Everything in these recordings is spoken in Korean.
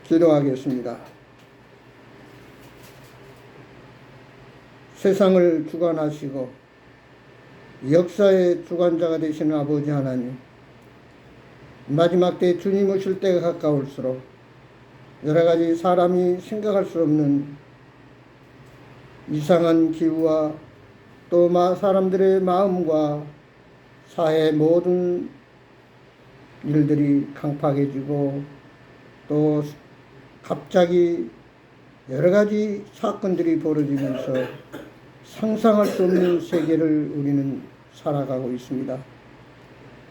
기도하겠습니다. 세상을 주관하시고 역사의 주관자가 되시는 아버지 하나님, 마지막 때 주님 오실 때가 가까울수록 여러가지 사람이 생각할 수 없는 이상한 기후와 또 사람들의 마음과 사회 모든 일들이 강팍해지고 또 갑자기 여러가지 사건들이 벌어지면서 상상할 수 없는 세계를 우리는 살아가고 있습니다.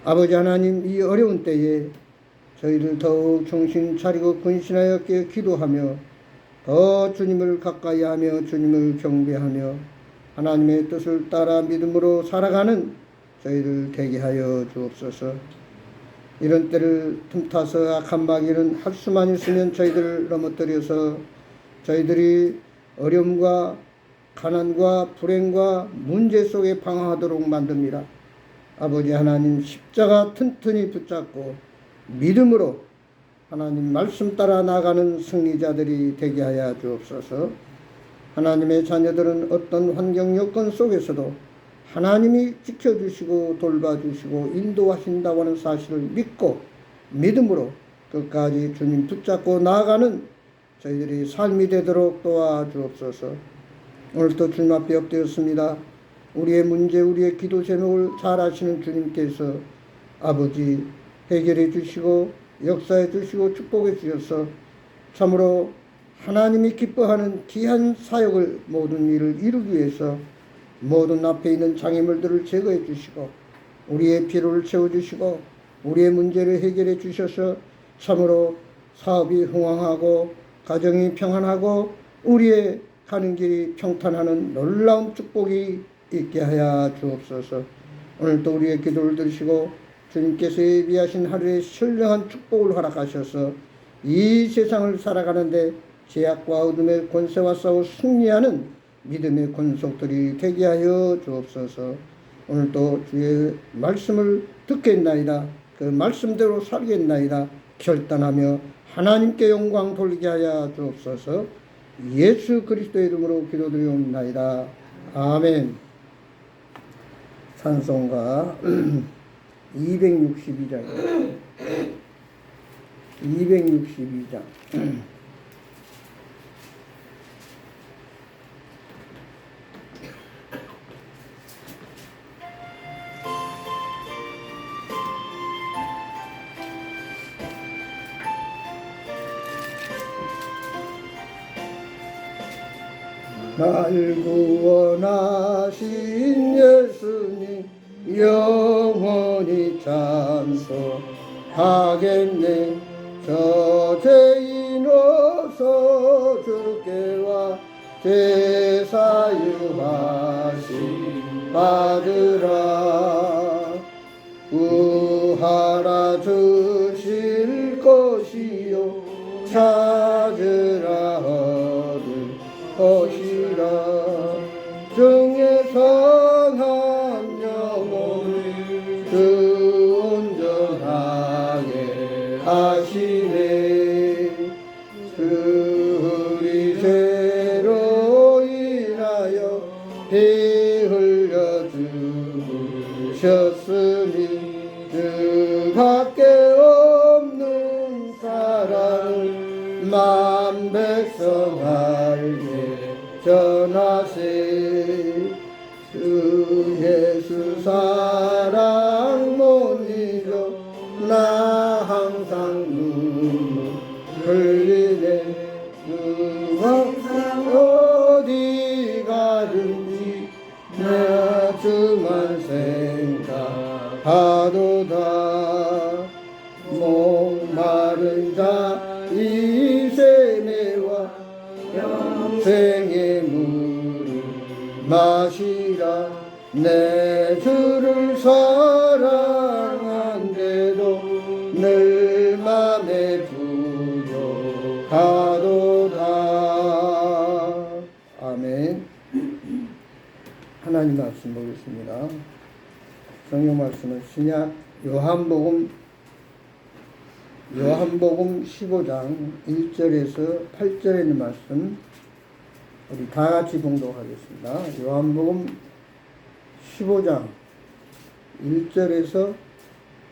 아버지 하나님, 이 어려운 때에 저희를 더욱 정신 차리고 근신하여 기도하며 더 주님을 가까이하며 주님을 경배하며 하나님의 뜻을 따라 믿음으로 살아가는 저희를 되게 하여 주옵소서. 이런 때를 틈타서 악한 마귀는 할 수만 있으면 저희들을 넘어뜨려서 저희들이 어려움과 가난과 불행과 문제 속에 방황하도록 만듭니다. 아버지 하나님, 십자가 튼튼히 붙잡고 믿음으로 하나님 말씀 따라 나가는 승리자들이 되게 하여 주옵소서. 하나님의 자녀들은 어떤 환경 여건 속에서도 하나님이 지켜주시고 돌봐주시고 인도하신다고 하는 사실을 믿고 믿음으로 끝까지 주님 붙잡고 나아가는 저희들이 삶이 되도록 도와주옵소서. 오늘도 주님 앞에 엎드렸습니다. 우리의 문제, 우리의 기도 제목을 잘 아시는 주님께서 아버지 해결해 주시고 역사해 주시고 축복해 주셔서 참으로 하나님이 기뻐하는 귀한 사역을 모든 일을 이루기 위해서 모든 앞에 있는 장애물들을 제거해 주시고 우리의 필요를 채워주시고 우리의 문제를 해결해 주셔서 참으로 사업이 흥황하고 가정이 평안하고 우리의 가는 길이 평탄하는 놀라운 축복이 있게 하여 주옵소서. 오늘도 우리의 기도를 들으시고 주님께서 예비하신 하루에 신령한 축복을 허락하셔서 이 세상을 살아가는데 죄악과 어둠의 권세와 싸워 승리하는 믿음의 권속들이 되게 하여 주옵소서. 오늘도 주의 말씀을 듣겠나이다. 그 말씀대로 살겠나이다. 결단하며 하나님께 영광 돌리게 하여 주옵소서. 예수 그리스도의 이름으로 기도드리옵나이다. 아멘. 찬송가 262장 262장 날 구원하신 예수님 영원히 찬송하겠네. 저 죄인 어서 주께와 제사유하심 받으라. 구하라 주실 것이요 찾으라 얻을 것이라. 정의 선한 영혼을 그 온전하게 하시네. 그리 죄로 인하여 피 흘려 죽으셨으니 그 밖에 없는 사랑을 만 백성 알게 전하세. 주 예수 사랑 못 잊어 나 항상 눈물 흘리네. 그 항상 어디 가든지 내 주만 생각하도다. 목마른 자 이 세매와 영생의 물을 마시라. 내 주를 사랑한데도 늘 맘에 부족하도다. 아멘. 하나님 말씀 보겠습니다. 성경 말씀은 신약 요한복음 요한복음 15장 1절에서 8절에 있는 말씀 우리 다 같이 봉독하겠습니다. 요한복음 15장 1절에서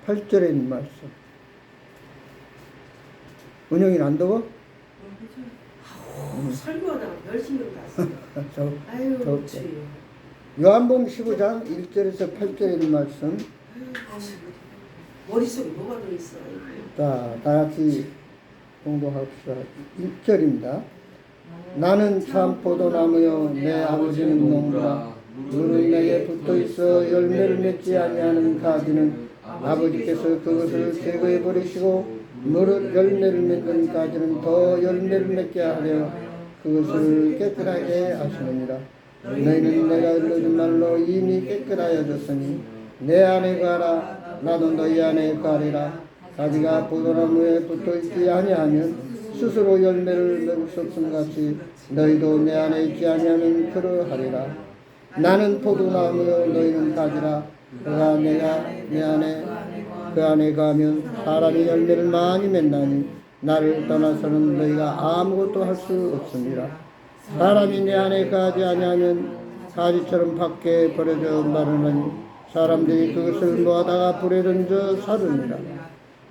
8절에 있는 말씀. 은영이 안 더워? 설교하다가 열심히 갔어. 아유, 그렇지. 요한복음 15장 1절에서 8절에 있는 말씀. 머릿속에 뭐가 들어있어. 자, 다 같이 공부합시다. 1절입니다. 나는 참 포도나무요 내 아버지는 농부라. 물은 내게 붙어있어 열매를 맺지 아니하는 가지는 아버지께서 그것을 제거해 버리시고 물을 열매를 맺는 가지는 더 열매를 맺게 하려 그것을 깨끗하게 하시느니라. 너희는 내가 일러준 말로 이미 깨끗하여졌으니 내 안에 가라 나도 너희 안에 가리라. 가지가 포도나무에 붙어있지 아니하면 스스로 열매를 맺을 수 없음 같이 너희도 내 안에 있지 아니하면 그러하리라. 나는 포도나무요 너희는 가지라. 그가 내가 내 안에 그 안에 가면 사람이 열매를 많이 맺나니 나를 떠나서는 너희가 아무것도 할 수 없습니다. 사람이 내 안에 가지 아니하면 가지처럼 밖에 버려져 마르나니 사람들이 그것을 모아다가 불에 던져 사르니라.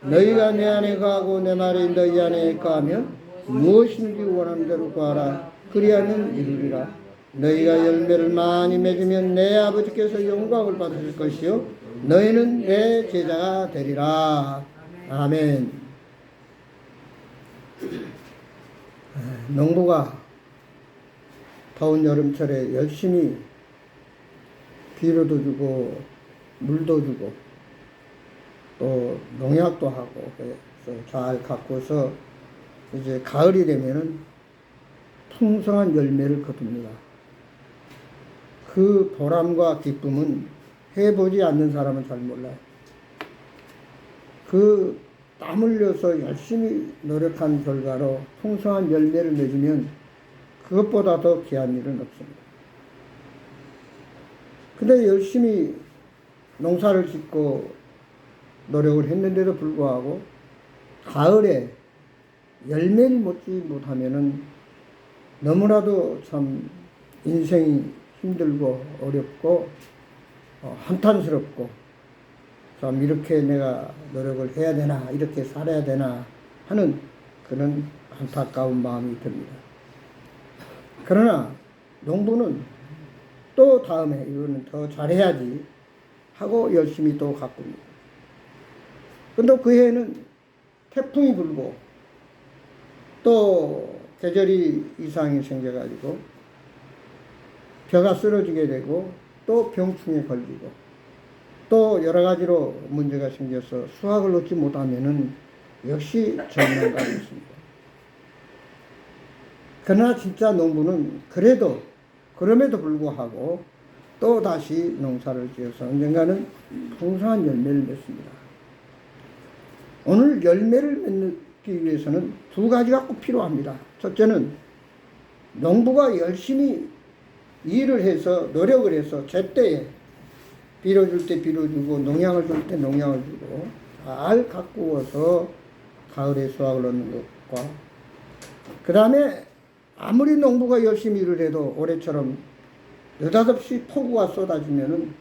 너희가 내 안에 가고 내 말이 너희 안에 가면 무엇인지 원하는 대로 구하라. 그리하면 이루리라. 너희가 열매를 많이 맺으면 내 아버지께서 영광을 받으실 것이요 너희는 내 제자가 되리라. 아멘. 농부가 더운 여름철에 열심히 비료도 주고 물도 주고 또 농약도 하고 그래서 잘 가꾸어서 이제 가을이 되면은 풍성한 열매를 거둡니다. 그 보람과 기쁨은 해보지 않는 사람은 잘 몰라요. 그 땀 흘려서 열심히 노력한 결과로 풍성한 열매를 맺으면 그것보다 더 귀한 일은 없습니다. 근데 열심히 농사를 짓고 노력을 했는데도 불구하고 가을에 열매를 맺지 못하면은 너무나도 참 인생이 힘들고 어렵고 한탄스럽고 참 이렇게 내가 노력을 해야 되나 이렇게 살아야 되나 하는 그런 안타까운 마음이 듭니다. 그러나 농부는 또 다음에 이거는 더 잘해야지 하고 열심히 또 가꿉니다. 근데 그 해에는 태풍이 불고 또 계절이 이상이 생겨가지고 벼가 쓰러지게 되고 또 병충해 걸리고 또 여러 가지로 문제가 생겨서 수확을 얻지 못하면은 역시 절망감이 있습니다. 그러나 진짜 농부는 그럼에도 불구하고 또 다시 농사를 지어서 언젠가는 풍성한 열매를 맺습니다. 오늘 열매를 맺기 위해서는 두 가지가 꼭 필요합니다. 첫째는 농부가 열심히 일을 해서 노력을 해서 제때에 비료 줄 때 비료 주고 농약을 줄 때 농약을 주고 잘 가꾸어서 가을에 수확을 얻는 것과 그 다음에 아무리 농부가 열심히 일을 해도 올해처럼 느닷없이 폭우가 쏟아지면은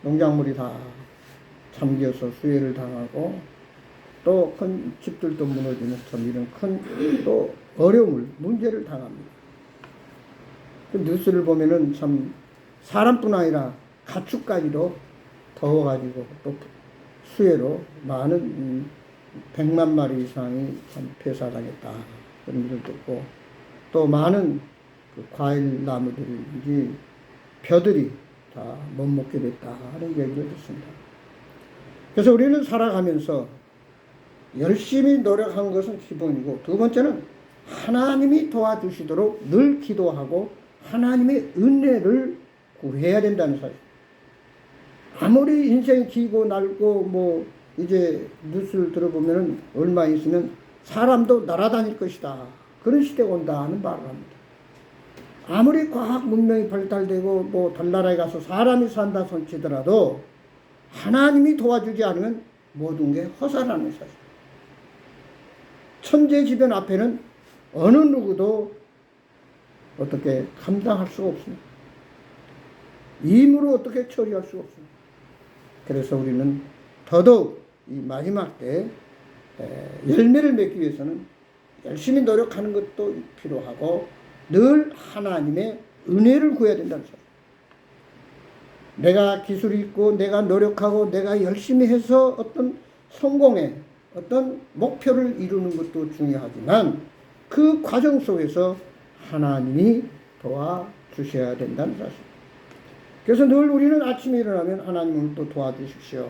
농작물이 다 잠겨서 수해를 당하고 또 큰 집들도 무너지는 참 이런 큰 또 어려움을 문제를 당합니다. 그 뉴스를 보면은 참 사람뿐 아니라 가축까지도 더워가지고 또 수해로 많은 100만 마리 이상이 참 폐사당했다 그런 일도 있고 또 많은 그 과일 나무들이 벼들이 다 못 먹게 됐다 하는 얘기를 듣습니다. 그래서 우리는 살아가면서 열심히 노력한 것은 기본이고 두 번째는 하나님이 도와주시도록 늘 기도하고 하나님의 은혜를 구해야 된다는 사실. 아무리 인생이 길고 넓고 뭐 이제 뉴스를 들어보면은 얼마 있으면 사람도 날아다닐 것이다. 그런 시대가 온다 하는 말을 합니다. 아무리 과학 문명이 발달되고 뭐 달나라에 가서 사람이 산다 손치더라도 하나님이 도와주지 않으면 모든 게 허사라는 사실. 천재지변 앞에는 어느 누구도 어떻게 감당할 수가 없습니다. 임으로 어떻게 처리할 수가 없습니다. 그래서 우리는 더더욱 이 마지막 때 열매를 맺기 위해서는 열심히 노력하는 것도 필요하고 늘 하나님의 은혜를 구해야 된다는 소리. 내가 기술이 있고 내가 노력하고 내가 열심히 해서 어떤 성공의 어떤 목표를 이루는 것도 중요하지만 그 과정 속에서 하나님이 도와주셔야 된다는 사실. 그래서 늘 우리는 아침에 일어나면 하나님을 또 도와주십시오.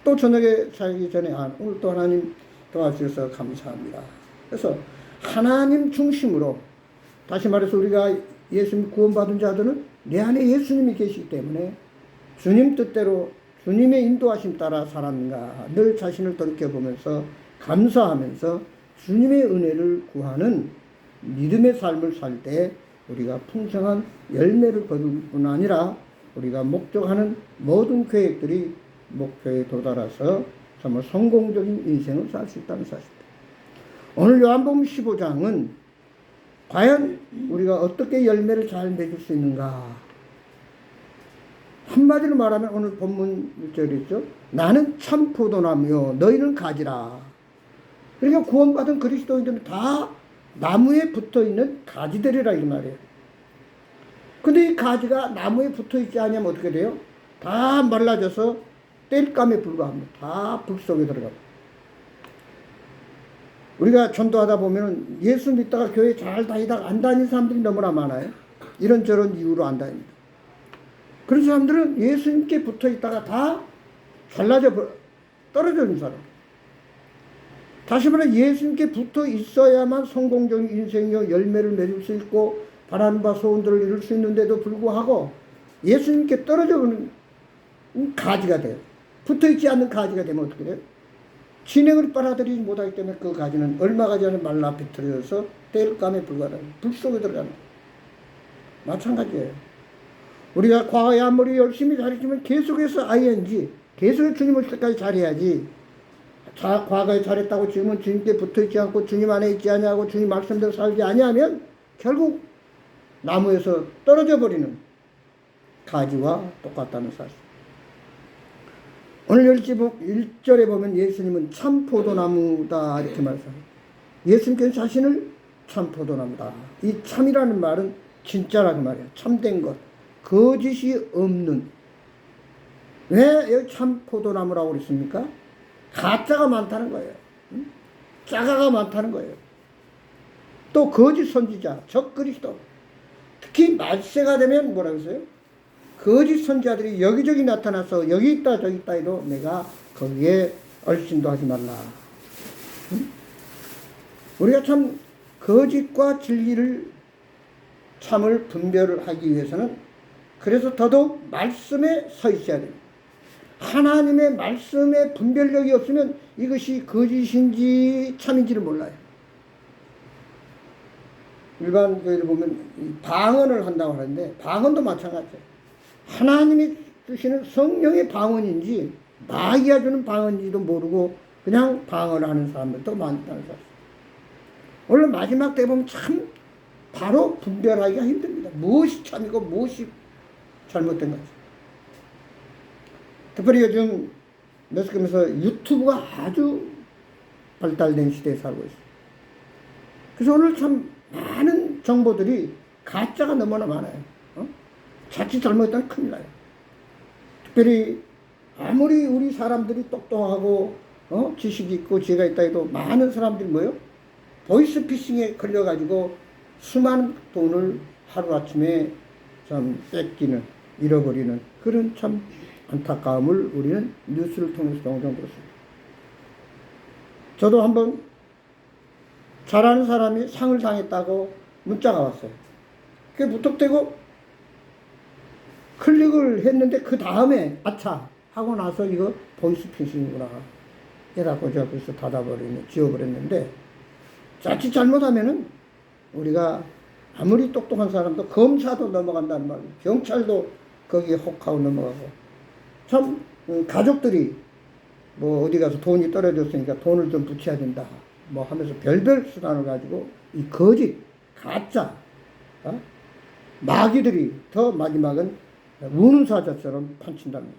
또 저녁에 자기 전에 오늘 또 하나님 도와주셔서 감사합니다. 그래서 하나님 중심으로, 다시 말해서 우리가 예수님 구원받은 자들은 내 안에 예수님이 계시기 때문에 주님 뜻대로 주님의 인도하심 따라 살았는가 늘 자신을 돌이켜보면서 감사하면서 주님의 은혜를 구하는 믿음의 삶을 살 때 우리가 풍성한 열매를 거둘 뿐 아니라 우리가 목적하는 모든 계획들이 목표에 도달해서 정말 성공적인 인생을 살 수 있다는 사실입니다. 오늘 요한복음 15장은 과연 우리가 어떻게 열매를 잘 맺을 수 있는가? 한마디로 말하면 오늘 본문 1절이 있죠. 나는 참 포도나무요 너희는 가지라. 그러니까 구원받은 그리스도인들은 다 나무에 붙어있는 가지들이라 이 말이에요. 근데 이 가지가 나무에 붙어있지 않으면 어떻게 돼요? 다 말라져서 땔감에 불과합니다. 다 불 속에 들어갑니다. 우리가 전도하다 보면 예수 믿다가 교회 잘 다니다가 안 다니는 사람들이 너무나 많아요. 이런저런 이유로 안 다닙니다. 그런 사람들은 예수님께 붙어 있다가 다 잘라져 떨어지는 사람. 다시 말해 예수님께 붙어 있어야만 성공적인 인생이요 열매를 맺을 수 있고 바라는 바 소원들을 이룰 수 있는데도 불구하고 예수님께 떨어져 버리는 가지가 돼요. 붙어 있지 않는 가지가 되면 어떻게 돼요? 진행을 빨아들이지 못하기 때문에 그 가지는 얼마가 전에 말라 비틀어져서 땔감에 불과하다. 불 속에 들어가는 마찬가지예요. 우리가 과거에 아무리 열심히 잘했지만 계속해서 ing 계속해서 주님 오실 때까지 잘해야지. 과거에 잘했다고 지금은 주님께 붙어있지 않고 주님 안에 있지 않냐고 주님 말씀대로 살지 아니하면 결국 나무에서 떨어져 버리는 가지와 똑같다는 사실. 오늘 1절에 보면 예수님은 참 포도나무다 이렇게 말씀합니다. 예수님께서 자신을 참 포도나무다. 이 참이라는 말은 진짜라는 말이에요. 참된 것. 거짓이 없는. 왜 여기 참 포도나무라고 그랬습니까? 가짜가 많다는 거예요. 짜가가 많다는 거예요. 또 거짓 선지자, 적 그리스도. 특히 말세가 되면 뭐라고 했어요? 거짓 선지자들이 여기저기 나타나서 여기 있다 저기 있다 해도 내가 거기에 얼씬도 하지 말라. 우리가 참 거짓과 진리를 참을 분별을 하기 위해서는 그래서 더더욱 말씀에 서 있어야 됩니다. 하나님의 말씀에 분별력이 없으면 이것이 거짓인지 참인지를 몰라요. 일반 교회를 보면 방언을 한다고 하는데 방언도 마찬가지예요. 하나님이 주시는 성령의 방언인지 마귀가 주는 방언인지도 모르고 그냥 방언을 하는 사람들도 많다는 사실. 오늘 마지막 때 보면 참 바로 분별하기가 힘듭니다. 무엇이 참이고 무엇이 잘못된 거지. 특별히 요즘 매스컴에서 유튜브가 아주 발달된 시대에 살고 있어요. 그래서 오늘 참 많은 정보들이 가짜가 너무나 많아요. 자칫 잘못하면 큰일 나요. 특별히 아무리 우리 사람들이 똑똑하고 지식이 있고 지혜가 있다 해도 많은 사람들이 뭐예요? 보이스피싱에 걸려가지고 수많은 돈을 하루아침에 참 뺏기는 잃어버리는 그런 참 안타까움을 우리는 뉴스를 통해서 종종 들었습니다. 저도 한번 잘하는 사람이 상을 당했다고 문자가 왔어요. 그게 무턱대고 클릭을 했는데 그 다음에 아차 하고 나서 이거 보이스피싱이구나 이라고 제가 벌써 지워버렸는데 자칫 잘못하면은 우리가 아무리 똑똑한 사람도 검사도 넘어간다는 말이에요. 경찰도 거기에 혹하고 넘어가고 참 가족들이 뭐 어디 가서 돈이 떨어졌으니까 돈을 좀 붙여야 된다 뭐 하면서 별별 수단을 가지고 이 거짓, 가짜, 마귀들이 더 마지막은 우는 사자처럼 판친답니다.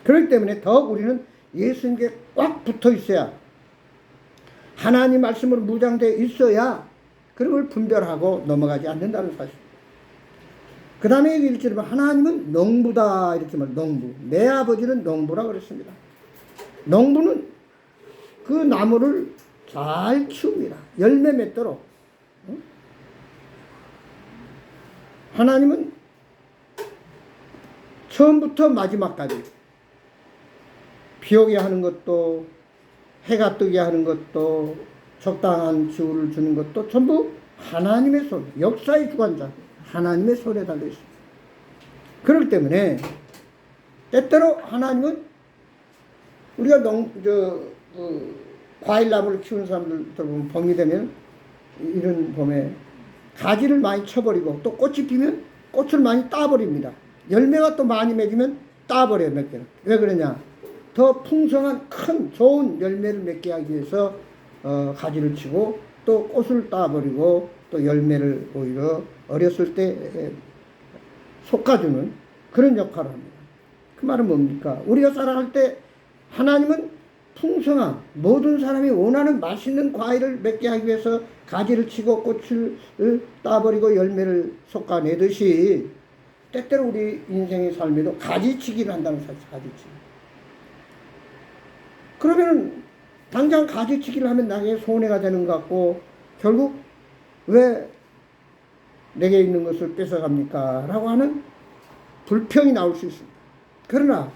그렇기 때문에 더욱 우리는 예수님께 꽉 붙어 있어야, 하나님 말씀으로 무장되어 있어야 그런 걸 분별하고 넘어가지 않는다는 사실. 그 다음에 얘기를 들으면 하나님은 농부다 이렇게 말, 농부. 내 아버지는 농부라 그랬습니다. 농부는 그 나무를 잘 키웁니다. 열매 맺도록. 하나님은 처음부터 마지막까지 비 오게 하는 것도, 해가 뜨게 하는 것도, 적당한 기후를 주는 것도 전부 하나님의 손, 역사의 주관자 하나님의 손에 달려 있습니다. 그렇기 때문에 때때로 하나님은 우리가 과일나무를 키우는 사람들 보면 봄이 되면 이런 봄에 가지를 많이 쳐버리고 또 꽃이 피면 꽃을 많이 따버립니다. 열매가 또 많이 맺으면 따버려요, 몇 개는. 왜 그러냐? 더 풍성한 큰 좋은 열매를 맺게 하기 위해서 가지를 치고 또 꽃을 따버리고 또 열매를 오히려 어렸을 때 솎아주는 그런 역할을 합니다. 그 말은 뭡니까? 우리가 살아갈 때 하나님은 풍성한 모든 사람이 원하는 맛있는 과일을 맺게 하기 위해서 가지를 치고 꽃을 따버리고 열매를 솎아내듯이 때때로 우리 인생의 삶에도 가지치기를 한다는 사실, 가지치기. 그러면 당장 가지치기를 하면 나에게 손해가 되는 것 같고 결국 왜 내게 있는 것을 뺏어갑니까? 라고 하는 불평이 나올 수 있습니다. 그러나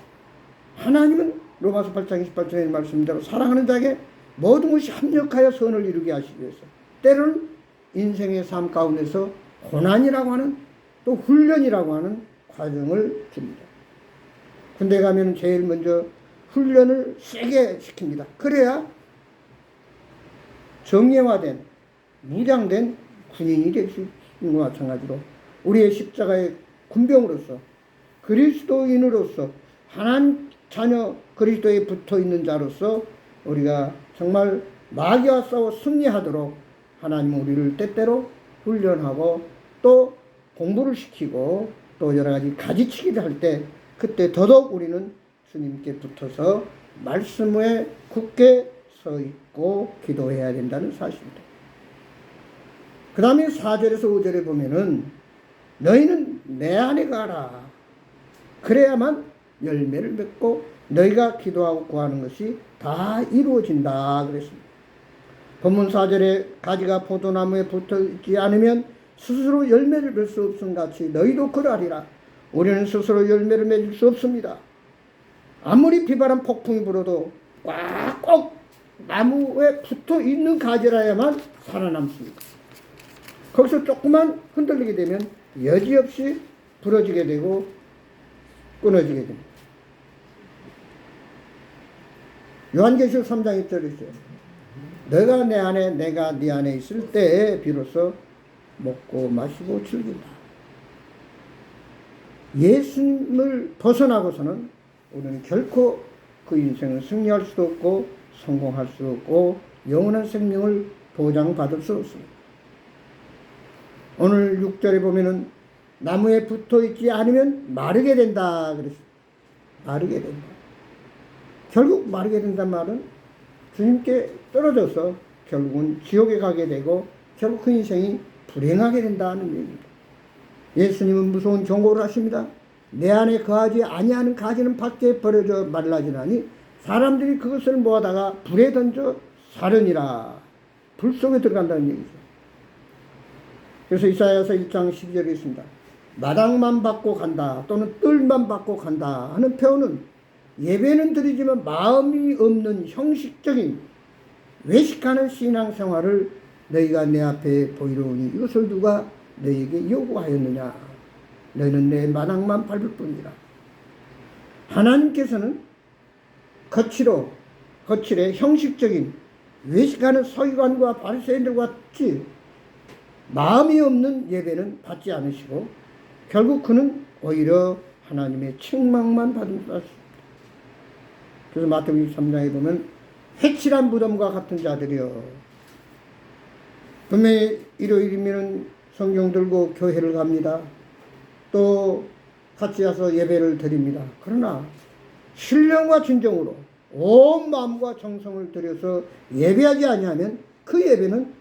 하나님은 로마서 8장 28절의 말씀대로 사랑하는 자에게 모든 것이 합력하여 선을 이루게 하시기 위해서 때로는 인생의 삶 가운데서 고난이라고 하는 또 훈련이라고 하는 과정을 줍니다. 군대 가면 제일 먼저 훈련을 세게 시킵니다. 그래야 정예화된 무장된 군인이 될 수 있는 것과 마찬가지로 우리의 십자가의 군병으로서 그리스도인으로서 하나님 자녀 그리스도에 붙어있는 자로서 우리가 정말 마귀와 싸워 승리하도록 하나님은 우리를 때때로 훈련하고 또 공부를 시키고 또 여러가지 가지치기를 할 때 그때 더더욱 우리는 주님께 붙어서 말씀에 굳게 서 있고 기도해야 된다는 사실입니다. 그 다음에 4절에서 5절에 보면은 너희는 내 안에 가라. 그래야만 열매를 맺고 너희가 기도하고 구하는 것이 다 이루어진다 그랬습니다. 본문 4절에 가지가 포도나무에 붙어있지 않으면 스스로 열매를 맺을 수 없음 같이 너희도 그러하리라. 우리는 스스로 열매를 맺을 수 없습니다. 아무리 비바람 폭풍이 불어도 꼭 나무에 붙어 있는 가지라야만 살아남습니다. 거기서 조금만 흔들리게 되면 여지없이 부러지게 되고 끊어지게 됩니다. 요한계시록 3장 1절에 있어요. 너가 내 안에 내가 네 안에 있을 때에 비로소 먹고 마시고 즐긴다. 예수님을 벗어나고서는 우리는 결코 그 인생을 승리할 수도 없고 성공할 수 없고 영원한 생명을 보장받을 수 없습니다. 오늘 6절에 보면은 나무에 붙어있지 않으면 마르게 된다 그랬습니다. 마르게 된다. 결국 마르게 된다는 말은 주님께 떨어져서 결국은 지옥에 가게 되고 결국 그 인생이 불행하게 된다는 얘기입니다. 예수님은 무서운 경고를 하십니다. 내 안에 거하지 아니하는 가지는 밖에 버려져 말라지나니 사람들이 그것을 모아다가 불에 던져 사르니라. 불 속에 들어간다는 얘기죠. 그래서 이사야서 1장 12절에 있습니다. 마당만 받고 간다 또는 뜰만 받고 간다 하는 표현은 예배는 드리지만 마음이 없는 형식적인 외식하는 신앙생활을 너희가 내 앞에 보이려니 이것을 누가 너희에게 요구하였느냐. 너희는 내 마당만 밟을 뿐이라. 하나님께서는 거칠에 형식적인 외식하는 서기관과 바리새인들과 같이 마음이 없는 예배는 받지 않으시고 결국 그는 오히려 하나님의 책망만 받은 것입니다. 그래서 마태복음 3장에 보면 회칠한 무덤과 같은 자들이여 분명히 일요일이면 성경 들고 교회를 갑니다. 또 같이 와서 예배를 드립니다. 그러나 신령과 진정으로 온 마음과 정성을 들여서 예배하지 아니하면 그 예배는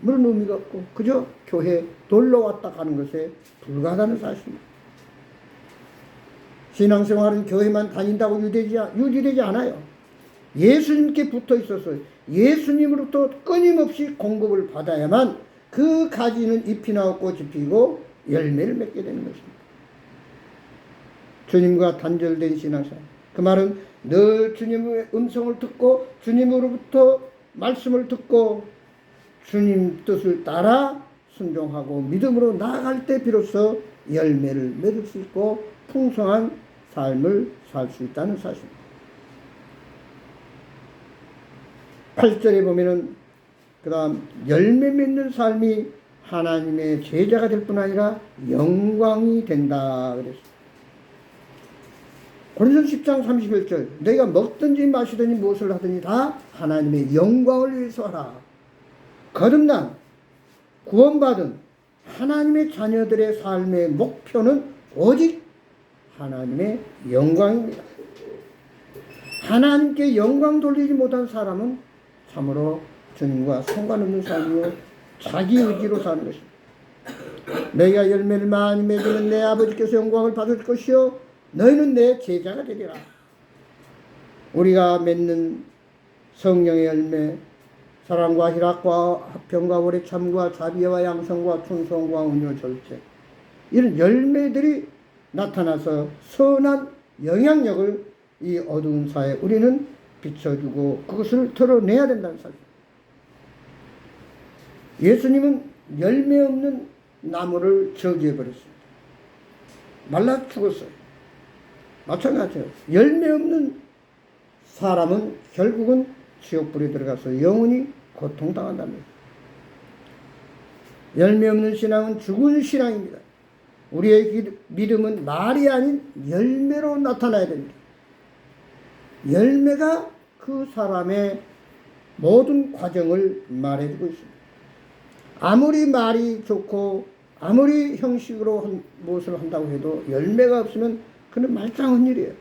아무런 의미가 없고 그저 교회 놀러 왔다 가는 것에 불과하다는 사실입니다. 신앙생활은 교회만 다닌다고 유지되지 않아요. 예수님께 붙어 있어서 예수님으로부터 끊임없이 공급을 받아야만 그 가지는 잎이 나고 꽃이 피고 열매를 맺게 되는 것입니다. 주님과 단절된 신앙생활. 그 말은 늘 주님의 음성을 듣고 주님으로부터 말씀을 듣고 주님 뜻을 따라 순종하고 믿음으로 나아갈 때 비로소 열매를 맺을 수 있고 풍성한 삶을 살 수 있다는 사실입니다. 8절에 보면은 그 다음 열매 맺는 삶이 하나님의 제자가 될 뿐 아니라 영광이 된다 그랬습니다. 고린도서 10장 31절 너희가 먹든지 마시든지 무엇을 하든지 다 하나님의 영광을 위해서 하라. 거듭난 구원받은 하나님의 자녀들의 삶의 목표는 오직 하나님의 영광입니다. 하나님께 영광 돌리지 못한 사람은 참으로 주님과 상관없는 삶이요 자기 의지로 사는 것입니다. 너희가 열매를 많이 맺으면 내 아버지께서 영광을 받을 것이요 너희는 내 제자가 되리라. 우리가 맺는 성령의 열매 사랑과 희락과 화평과 오래 참과 자비와 양성과 충성과 온유 절제 이런 열매들이 나타나서 선한 영향력을 이 어두운 사회에 우리는 비춰주고 그것을 드러내야 된다는 사실. 예수님은 열매 없는 나무를 저주해버렸습니다. 말라 죽었어요. 마찬가지예요. 열매 없는 사람은 결국은 지옥불에 들어가서 영원히 고통당한답니다. 열매 없는 신앙은 죽은 신앙입니다. 우리의 믿음은 말이 아닌 열매로 나타나야 됩니다. 열매가 그 사람의 모든 과정을 말해주고 있습니다. 아무리 말이 좋고 아무리 형식으로 무엇을 한다고 해도 열매가 없으면 그는 말짱한 일이에요.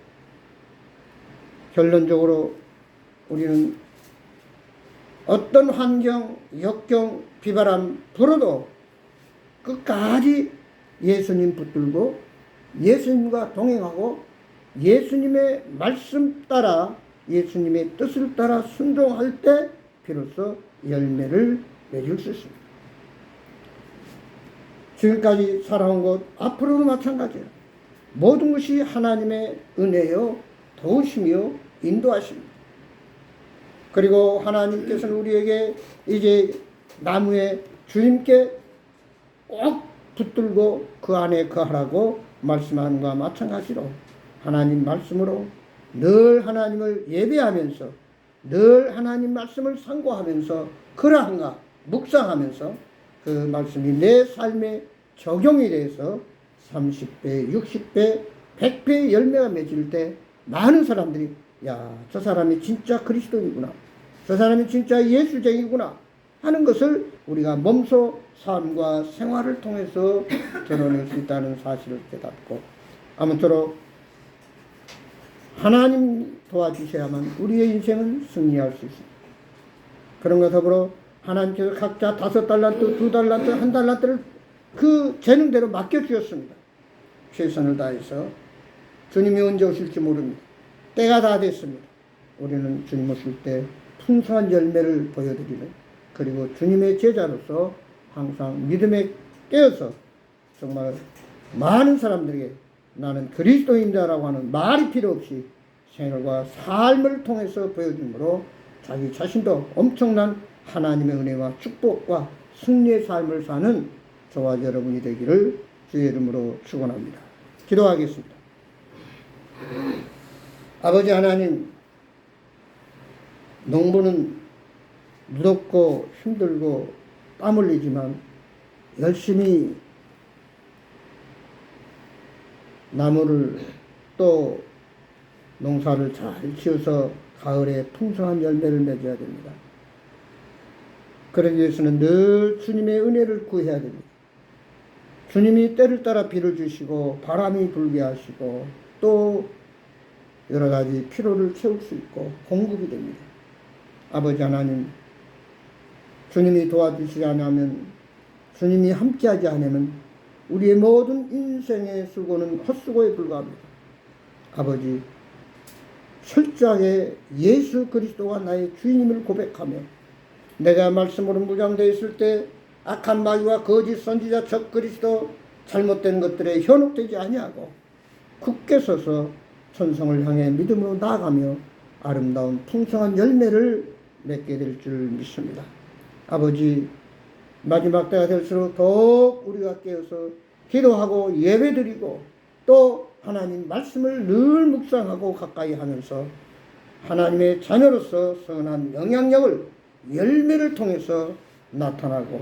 결론적으로 우리는 어떤 환경, 역경, 비바람 불어도 끝까지 예수님 붙들고 예수님과 동행하고 예수님의 말씀 따라 예수님의 뜻을 따라 순종할 때 비로소 열매를 맺을 수 있습니다. 지금까지 살아온 것 앞으로도 마찬가지예요. 모든 것이 하나님의 은혜요 도우심이요 인도하십니다. 그리고 하나님께서는 우리에게 이제 나무에 주님께 꼭 붙들고 그 안에 거하라고 말씀하는 것과 마찬가지로 하나님 말씀으로 늘 하나님을 예배하면서 늘 하나님 말씀을 상고하면서 그러한가 묵상하면서 그 말씀이 내 삶에 적용이 돼서 30배, 60배, 100배의 열매가 맺을 때 많은 사람들이 야, 저 사람이 진짜 그리스도인이구나. 저 사람이 진짜 예수쟁이구나 하는 것을 우리가 몸소 삶과 생활을 통해서 드러낼 수 있다는 사실을 깨닫고 아무쪼록 하나님 도와주셔야만 우리의 인생은 승리할 수 있습니다. 그런가 더불어 하나님께서 각자 5달란트, 2달란트, 1달란트를 그 재능대로 맡겨주셨습니다. 최선을 다해서 주님이 언제 오실지 모릅니다. 때가 다 됐습니다. 우리는 주님 오실 때 풍성한 열매를 보여드리는 그리고 주님의 제자로서 항상 믿음에 깨어서 정말 많은 사람들에게 나는 그리스도인자라고 하는 말이 필요 없이 생활과 삶을 통해서 보여줌으로 자기 자신도 엄청난 하나님의 은혜와 축복과 승리의 삶을 사는 저와 여러분이 되기를 주의 이름으로 축원합니다. 기도하겠습니다. 아버지 하나님, 농부는 무덥고 힘들고 땀 흘리지만 열심히 나무를 또 농사를 잘 지어서 가을에 풍성한 열매를 맺어야 됩니다. 그러기 위해서는 늘 주님의 은혜를 구해야 됩니다. 주님이 때를 따라 비를 주시고 바람이 불게 하시고 또 여러 가지 필요를 채울 수 있고 공급이 됩니다. 아버지 하나님, 주님이 도와주시지 않으면, 주님이 함께하지 않으면 우리의 모든 인생의 수고는 헛수고에 불과합니다. 아버지, 철저하게 예수 그리스도가 나의 주인임을 고백하며 내가 말씀으로 무장되어 있을 때 악한 마귀와 거짓 선지자 적 그리스도 잘못된 것들에 현혹되지 아니하고 굳게 서서 천성을 향해 믿음으로 나아가며 아름다운 풍성한 열매를 맺게 될 줄 믿습니다. 아버지, 마지막 때가 될수록 더욱 우리가 깨어서 기도하고 예배드리고 또 하나님 말씀을 늘 묵상하고 가까이 하면서 하나님의 자녀로서 선한 영향력을 열매를 통해서 나타나고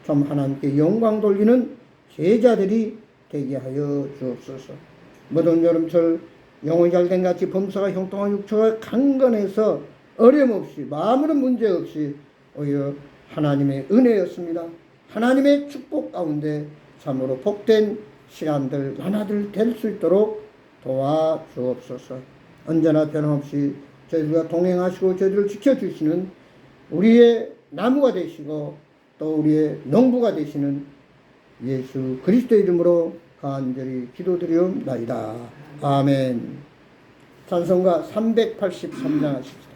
좀 하나님께 영광 돌리는 제자들이 되게 하여 주옵소서. 모든 여름철 영혼이 잘된 같이 범사가 형통한 육처가 강건해서 어려움없이 아무런 문제없이 오히려 하나님의 은혜였습니다. 하나님의 축복 가운데 참으로 복된 시간들 하나들 될 수 있도록 도와주옵소서. 언제나 변함없이 저희들과 동행하시고 저희들을 지켜주시는 우리의 나무가 되시고 또 우리의 농부가 되시는 예수 그리스도의 이름으로 간절히 기도드리옵나이다. 아멘. 찬송가 383장 하십시다.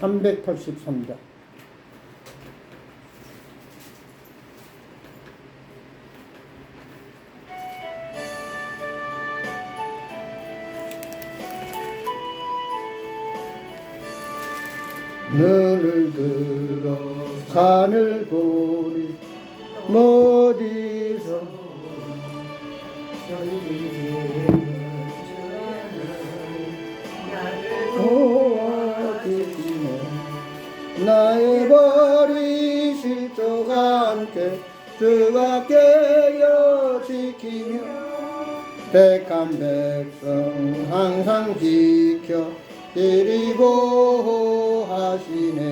383장. 눈을 들어 산을 보니 어디서 도와주시네. 나의 버리실 조가 함께 주가 깨어 지키며 택한 백성 항상 지켜 이리 보호하시네.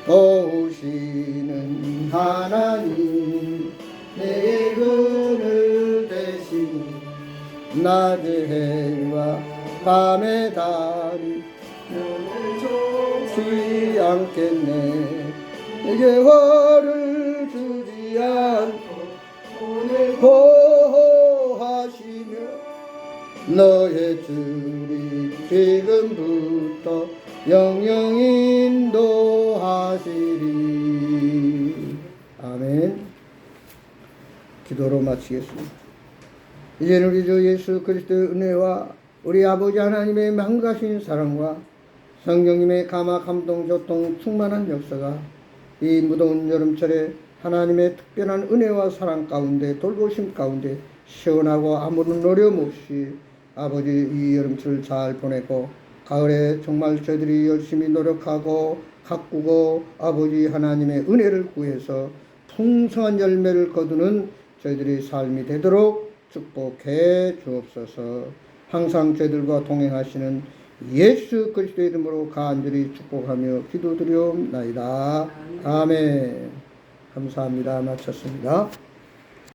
도우시는 하나님 내 그늘 대신 낮의 해와 밤의 달이 눈을 좁지 않겠네. 내게 화를 주지 않고 오늘 보호하시며 너의 줄이 지금부터 영영 인도하시리. 아멘. 기도로 마치겠습니다. 이제는 우리 주 예수 그리스도의 은혜와 우리 아버지 하나님의 망가신 사랑과 성령님의 감화 감동 교통 충만한 역사가 이 무더운 여름철에 하나님의 특별한 은혜와 사랑 가운데 돌보심 가운데 시원하고 아무런 어려움 없이 아버지 이 여름철을 잘 보내고 가을에 정말 저희들이 열심히 노력하고 가꾸고 아버지 하나님의 은혜를 구해서 풍성한 열매를 거두는 저희들의 삶이 되도록 축복해 주옵소서. 항상 저희들과 동행하시는 예수 그리스도의 이름으로 간절히 축복하며 기도드리옵나이다. 아멘. 감사합니다. 마쳤습니다.